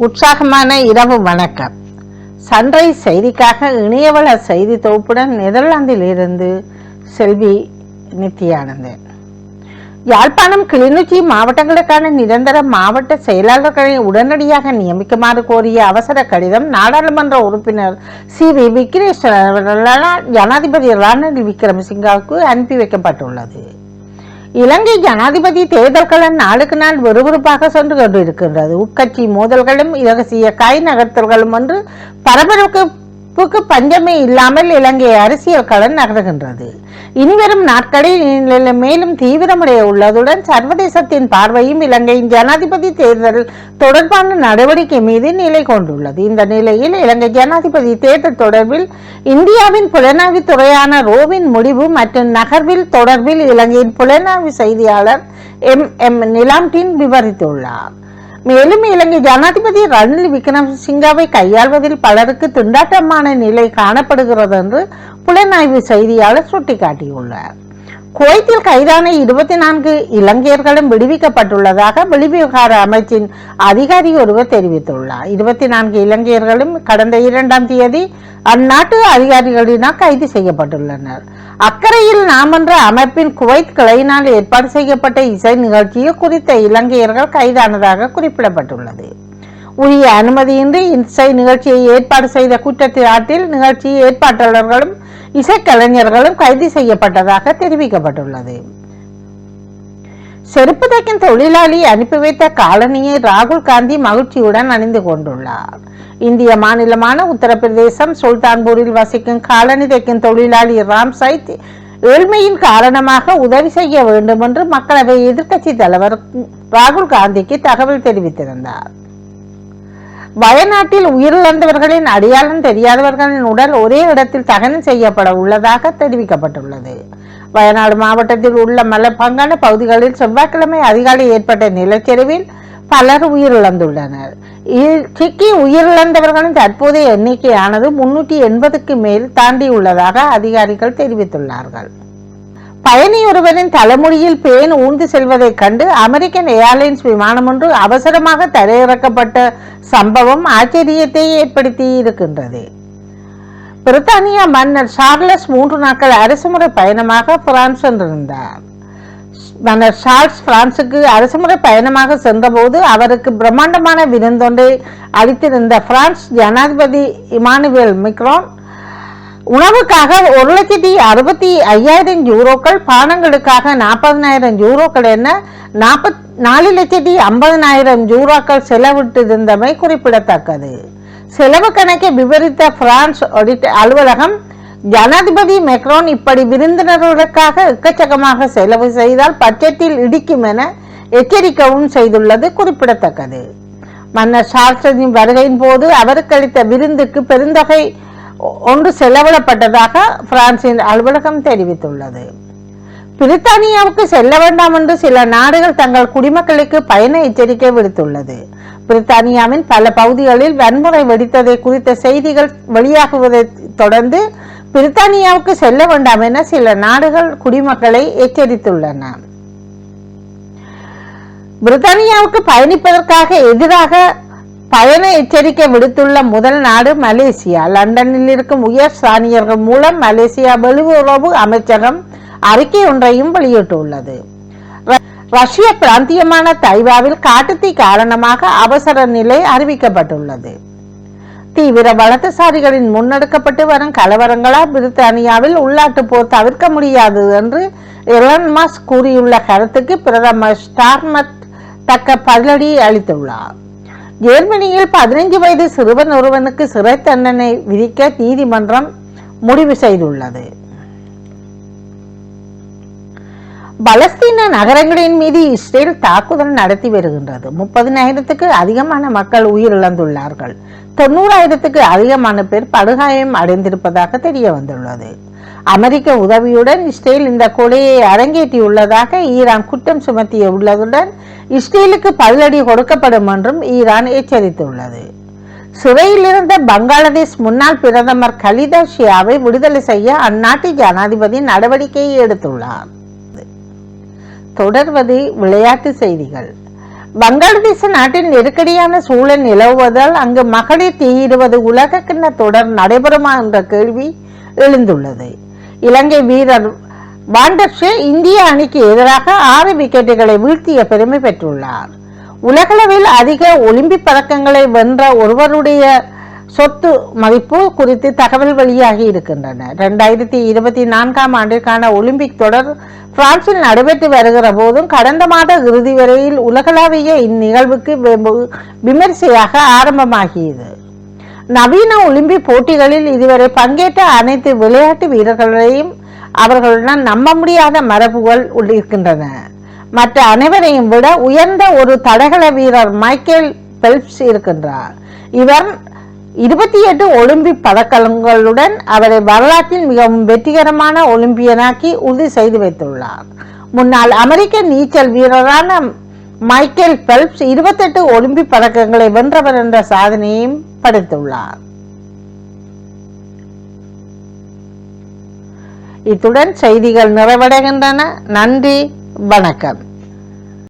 உற்சாகமான இரவு வணக்கம். சன்ரைஸ் செய்திக்காக இணையவள செய்தி தொகுப்புடன் நெதர்லாந்தில் இருந்து செல்வி நித்யானந்தன். யாழ்ப்பாணம், கிளிநொச்சி மாவட்டங்களுக்கான நிரந்தர மாவட்ட செயலாளர்களை உடனடியாக நியமிக்குமாறு கோரிய அவசர கடிதம் நாடாளுமன்ற உறுப்பினர் சி.வி. விக்னேஸ்வரனால் ஜனாதிபதி ரணில் விக்ரமசிங்கவுக்கு அனுப்பி வைக்கப்பட்டுள்ளது. இலங்கை ஜனாதிபதி தேர்தல்கள் நாளுக்கு நாள் விறுவிறுப்பாக சென்று கொண்டிருக்கின்றது. உட்கட்சி மோதல்களும் இரகசிய கை நகர்த்தல்களும் என்று பரபரப்புக்கு பஞ்சமே இல்லாமல் இலங்கை அரசியல் களம் நகர்கின்றது. இனிவரும் நாட்களில் மேலும் தீவிரமடைய உள்ளதுடன் சர்வதேசத்தின் பார்வையும் இலங்கையின் ஜனாதிபதி தேர்தல் தொடர்பான நடவடிக்கை மீது நிலை கொண்டுள்ளது. இந்த நிலையில் இலங்கை ஜனாதிபதி தேர்தல் தொடர்பில் இந்தியாவின் புலனாய்வு துறையான ரோவின் முடிவு மற்றும் நகர்வில் தொடர்பில் இலங்கையின் புலனாய்வு செய்தியாளர் எம் நிலாம்டின் விவரித்துள்ளார். மேலும் இலங்கை ஜனாதிபதி ரணில் விக்ரமசிங்கவை கையாள்வதில் பலருக்கு திண்டாட்டமான நிலை காணப்படுகிறது என்று புலனாய்வு செய்தியாளர் சுட்டிக்காட்டியுள்ளார். குவைத்தில் கைதான 24 இலங்கையர்களும் விடுவிக்கப்பட்டுள்ளதாக வெளிவிவகார அமைச்சின் அதிகாரி ஒருவர் தெரிவித்துள்ளார். 24 இலங்கையர்களும் கடந்த 2ஆம் தேதி அந்நாட்டு அதிகாரிகளினால் கைது செய்யப்பட்டுள்ளனர். அக்கறையில் நாம் என்ற அமைப்பின் குவைத் கிளையினால் ஏற்பாடு செய்யப்பட்ட இசை நிகழ்ச்சியில் குறித்த இலங்கையர்கள் கைதானதாக குறிப்பிடப்பட்டுள்ளது. உரிய அனுமதியின்றி இசை நிகழ்ச்சியை ஏற்பாடு செய்த குற்றச்சாட்டில் நிகழ்ச்சி ஏற்பாட்டாளர்களும் இசைக்கலைஞர்களும் கைது செய்யப்பட்டதாக தெரிவிக்கப்பட்டுள்ளது. செருப்பு தைக்கும் தொழிலாளி அனுப்பி வைத்த காலணியை ராகுல் காந்தி மகிழ்ச்சியுடன் அணிந்து கொண்டுள்ளார். இந்திய மாநிலமான உத்தரப்பிரதேசம் சுல்தான்பூரில் வசிக்கும் காலணி தைக்கும் தொழிலாளி ராம் சைத் ஏழ்மையின் காரணமாக உதவி செய்ய வேண்டும் என்று மக்களவை எதிர்க்கட்சி தலைவர் ராகுல் காந்திக்கு தகவல் தெரிவித்திருந்தார். வயநாட்டில் உயிரிழந்தவர்களின் அடையாளம் தெரியாதவர்களின் உடல் ஒரே இடத்தில் தகனம் செய்யப்பட உள்ளதாக தெரிவிக்கப்பட்டுள்ளது. வயநாடு மாவட்டத்தில் உள்ள மலைப்பாங்கான பகுதிகளில் செவ்வாய்க்கிழமை அதிகாலை ஏற்பட்ட நிலச்சரிவில் பலர் உயிரிழந்துள்ளனர். சிக்கி உயிரிழந்தவர்களின் தற்போதைய எண்ணிக்கையானது 380க்கு மேல் தாண்டியுள்ளதாக அதிகாரிகள் தெரிவித்துள்ளார்கள். பயணி ஒருவரின் தலைமுடியில் பேன் ஊர்ந்து செல்வதைக் கண்டு அமெரிக்கன் ஏர்லைன்ஸ் விமானம் ஒன்று அவசரமாக தரையிறக்கப்பட்ட சம்பவம் ஆச்சரியத்தை ஏற்படுத்தி இருக்கின்றது. பிரித்தானிய மன்னர் சார்லஸ் 3 நாட்கள் அரசுமுறை பயணமாக பிரான்ஸ் சென்றிருந்தார். மன்னர் சார்ல்ஸ் பிரான்சுக்கு அரசுமுறை பயணமாக சென்றபோது அவருக்கு பிரம்மாண்டமான விருந்தொன்றை அளித்திருந்த பிரான்ஸ் ஜனாதிபதி இமானுவேல் மேக்ரான் உணவுக்காக 1,65,000 யூரோக்கள், பானங்களுக்காக 40,000 யூரோக்கள் என 4,50,000 யூரோக்கள் செலவிட்டிருந்தமை குறிப்பிடத்தக்கது. செலவு கணக்கை விவரித்த பிரான்ஸ் ஆடிட் அலுவலகம் ஜனாதிபதி மேக்ரான் இப்படி விருந்தினர்களுக்காக எக்கச்சக்கமாக செலவு செய்தால் பட்ஜெட்டில் இடிக்கும் என எச்சரிக்கவும் செய்துள்ளது குறிப்பிடத்தக்கது. மன்னர் சார்ல்ஸின் வருகையின் போது அவருக்கு அளித்த விருந்துக்கு பெருந்தொகை ஒன்று செலவிடப்பட்டதாக பிரான்சின் அலுவலகம் தெரிவித்துள்ளது. பிரித்தானியாவுக்கு செல்ல வேண்டாம் என்று சில நாடுகள் தங்கள் குடிமக்களுக்கு பயண எச்சரிக்கை விடுத்துள்ளது. பிரித்தானியாவின் பல பகுதிகளில் வன்முறை வெடித்ததை குறித்த செய்திகள் வெளியாகுவதை தொடர்ந்து பிரித்தானியாவுக்கு செல்ல வேண்டாம் என சில நாடுகள் குடிமக்களை எச்சரித்துள்ளன. பிரித்தானியாவுக்கு பயணிப்பதற்காக எதிராக பயண எச்சரிக்கை விடுத்துள்ள முதல் நாடு மலேசியா. லண்டனில் இருக்கும் உயர் ஸ்தானியர்கள் மூலம் மலேசியா வெளியுறவு அமைச்சகம் அறிக்கை ஒன்றையும் வெளியிட்டுள்ளது. ரஷ்ய பிராந்தியமான தைவாவில் காட்டுத்தீ காரணமாக அவசர நிலை அறிவிக்கப்பட்டுள்ளது. தீவிர வலதுசாரிகளின் முன்னெடுக்கப்பட்டு வரும் கலவரங்களால் பிரித்தானியாவில் உள்நாட்டு போர் தவிர்க்க முடியாது என்று எலன் மஸ்க் கூறியுள்ள கருத்துக்கு பிரதமர் ஸ்டார்மர் தக்க பதிலடி அளித்துள்ளார். ஜெர்மனியில் 15 வயது சிறுவன் ஒருவனுக்கு சிறை தண்டனை விதிக்க நீதிமன்றம் முடிவு செய்துள்ளது. பலஸ்தீன நகரங்களின் மீது இஸ்ரேல் தாக்குதல் நடத்தி வருகின்றது. 30,000க்கு அதிகமான மக்கள் உயிரிழந்துள்ளார்கள். 90,000க்கு அதிகமான பேர் படுகாயம் அடைந்திருப்பதாக தெரிய வந்துள்ளது. அமெரிக்க உதவியுடன் இஸ்ரேல் இந்த கொலையை அரங்கேற்றியுள்ளதாக ஈரான் குற்றம் சுமத்திய உள்ளதுடன் இஸ்ரேலுக்கு பதிலடி கொடுக்கப்படும் என்றும் ஈரான் எச்சரித்துள்ளது. சிறையில் இருந்த பங்களாதேஷ் முன்னாள் பிரதமர் கலிதா ஷியாவை விடுதலை செய்ய அந்நாட்டு ஜனாதிபதி நடவடிக்கையை எடுத்துள்ளார். தொடர்வது விளையாட்டு செய்திகள். பங்களாதேச நாட்டின் நெருக்கடியான சூழல் நிலவுவதால் அங்கு மகளிர் T20 உலக கிண்ண தொடர் நடைபெறுமா என்ற கேள்வி எழுந்துள்ளது. இலங்கை வீரர் வாண்டர்ஷே இந்திய அணிக்கு எதிராக 6 விக்கெட்டுகளை வீழ்த்திய பெருமை பெற்றுள்ளார். உலகளவில் அதிக ஒலிம்பிக் பதக்கங்களை வென்ற ஒருவருடைய சொத்து மதிப்பு குறித்து தகவல் வெளியாகி இருக்கின்றன. 2024 ஆண்டிற்கான ஒலிம்பிக் தொடர் பிரான்சில் நடைபெற்று வருகிற போதும் கடந்த மாத இறுதி வரையில் உலகளாவிய இந்நிகழ்வுக்கு விமர்சையாக ஆரம்பமாகியது. நவீன ஒலிம்பிக் போட்டிகளில் இதுவரை பங்கேற்ற அனைத்து விளையாட்டு வீரர்களையும் அவர்களுடன் நம்ப முடியாத மரபுகள் இருக்கின்றன. மற்ற அனைவரையும் விட உயர்ந்த ஒரு தடகள வீரர் மைக்கேல் பெல்ப்ஸ் இருக்கின்றார். இவர் 28 ஒலிம்பிக் பதக்கங்களுடன் அவரை வரலாற்றில் மிகவும் வெற்றிகரமான ஒலிம்பியனாக்கி உறுதி செய்து வைத்துள்ளார். முன்னாள் அமெரிக்க நீச்சல் வீரரான மைக்கேல் பெல்ப்ஸ் 28 ஒலிம்பிக் பதக்கங்களை வென்றவர் என்ற சாதனையையும் படைத்துள்ளார். இத்துடன் செய்திகள் நிறைவடைகின்றன. நன்றி, வணக்கம்.